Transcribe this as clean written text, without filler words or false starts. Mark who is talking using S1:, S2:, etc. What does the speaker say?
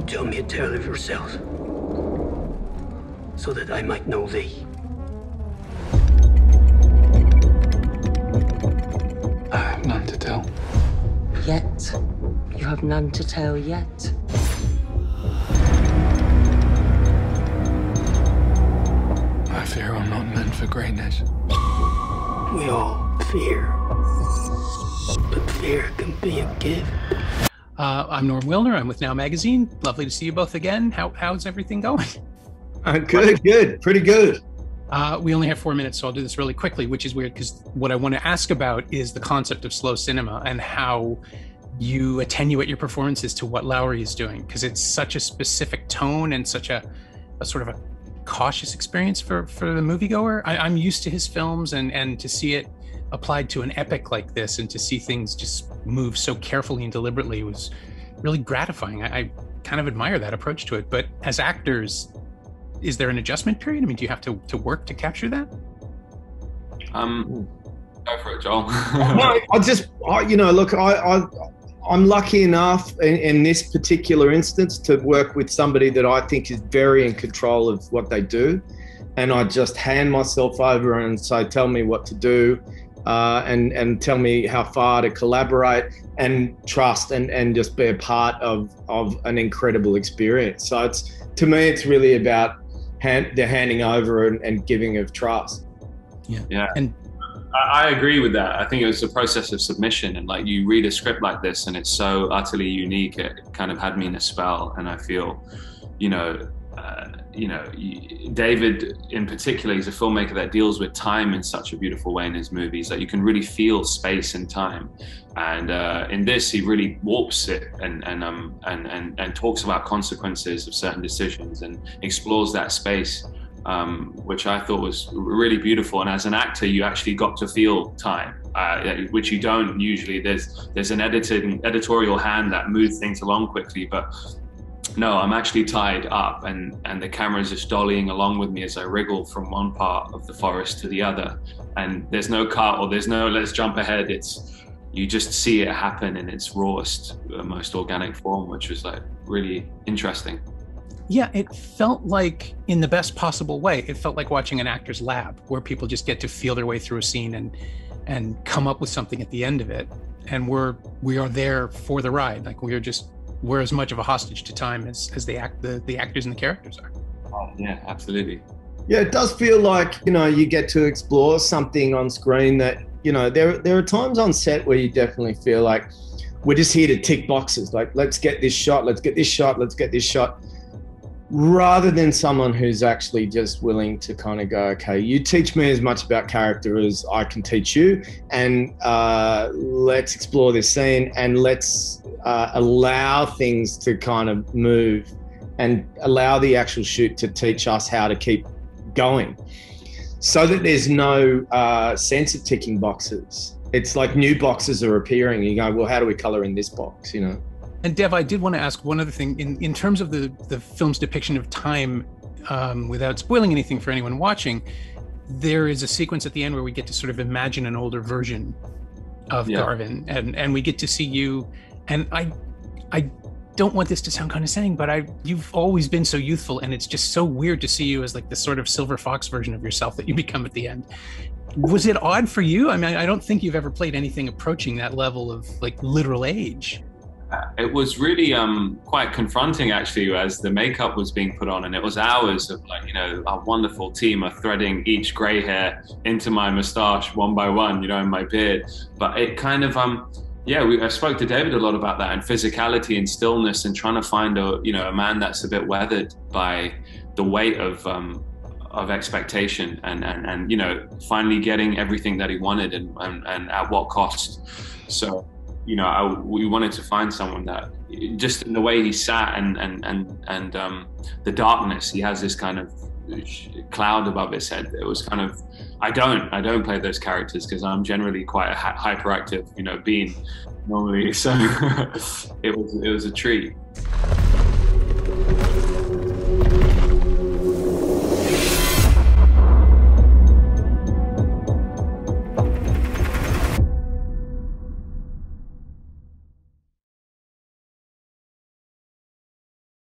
S1: Tell me a tale of yourself, so that I might know thee.
S2: I have none to tell.
S3: Yet. You have none to tell yet.
S2: I fear I'm not meant for greatness.
S1: We all fear, but fear can be a gift.
S4: I'm Norm Wilner. I'm with Now Magazine. Lovely to see you both again. How's everything going?
S5: Good, pretty good.
S4: We only have 4 minutes, so I'll do this really quickly, which is weird because what I want to ask about is the concept of slow cinema and how you attenuate your performances to what Lowery is doing, because it's such a specific tone and such a sort of a cautious experience for the moviegoer. I'm used to his films, and to see it applied to an epic like this and to see things just move so carefully and deliberately was really gratifying. I kind of admire that approach to it. But as actors, is there an adjustment period? I mean, do you have to work to capture that?
S6: Go for it, Joel.
S5: No, look, I'm lucky enough in this particular instance to work with somebody that I think is very in control of what they do. And I just hand myself over and say, tell me what to do, and tell me how far to collaborate and trust and just be a part of an incredible experience. So to me, it's really about the handing over and giving of trust.
S6: Yeah. And I agree with that. I think it was a process of submission, and like you read a script like this and it's so utterly unique, it kind of had me in a spell. And I feel, David in particular, he's a filmmaker that deals with time in such a beautiful way in his movies that you can really feel space and time. And in this, he really warps it and talks about consequences of certain decisions and explores that space, which I thought was really beautiful. And as an actor, you actually got to feel time, which you don't usually. There's an editorial hand that moves things along quickly, but no, I'm actually tied up, and the camera is just dollying along with me as I wriggle from one part of the forest to the other. And there's no cut or there's no let's jump ahead. You just see it happen in its rawest, most organic form, which was like really interesting.
S4: Yeah, it felt like, in the best possible way, it felt like watching an actor's lab where people just get to feel their way through a scene and come up with something at the end of it. And we are there for the ride. Like we're as much of a hostage to time as the actors and the characters are.
S6: Oh, yeah, absolutely.
S5: Yeah, it does feel like, you get to explore something on screen that, there are times on set where you definitely feel like we're just here to tick boxes. Like, let's get this shot, let's get this shot, let's get this shot. Rather than someone who's actually just willing to kind of go, okay, you teach me as much about character as I can teach you, and let's explore this scene and let's allow things to kind of move and allow the actual shoot to teach us how to keep going, so that there's no sense of ticking boxes. It's like new boxes are appearing. You go, well, how do we color in this box,
S4: And Dev, I did want to ask one other thing in terms of the film's depiction of time, without spoiling anything for anyone watching. There is a sequence at the end where we get to sort of imagine an older version of Garvin, and we get to see you. And I don't want this to sound condescending, but you've always been so youthful, and it's just so weird to see you as like the sort of silver fox version of yourself that you become at the end. Was it odd for you? I mean, I don't think you've ever played anything approaching that level of like literal age.
S6: It was really quite confronting, actually, as the makeup was being put on, and it was hours of a wonderful team of threading each gray hair into my moustache one by one, in my beard. But it kind of I spoke to David a lot about that, and physicality and stillness, and trying to find a man that's a bit weathered by the weight of expectation, and finally getting everything that he wanted, and at what cost. So we wanted to find someone that, just in the way he sat and the darkness, he has this kind of cloud above his head. It was kind of, I don't play those characters because I'm generally quite a hyperactive, being normally. So it was a treat.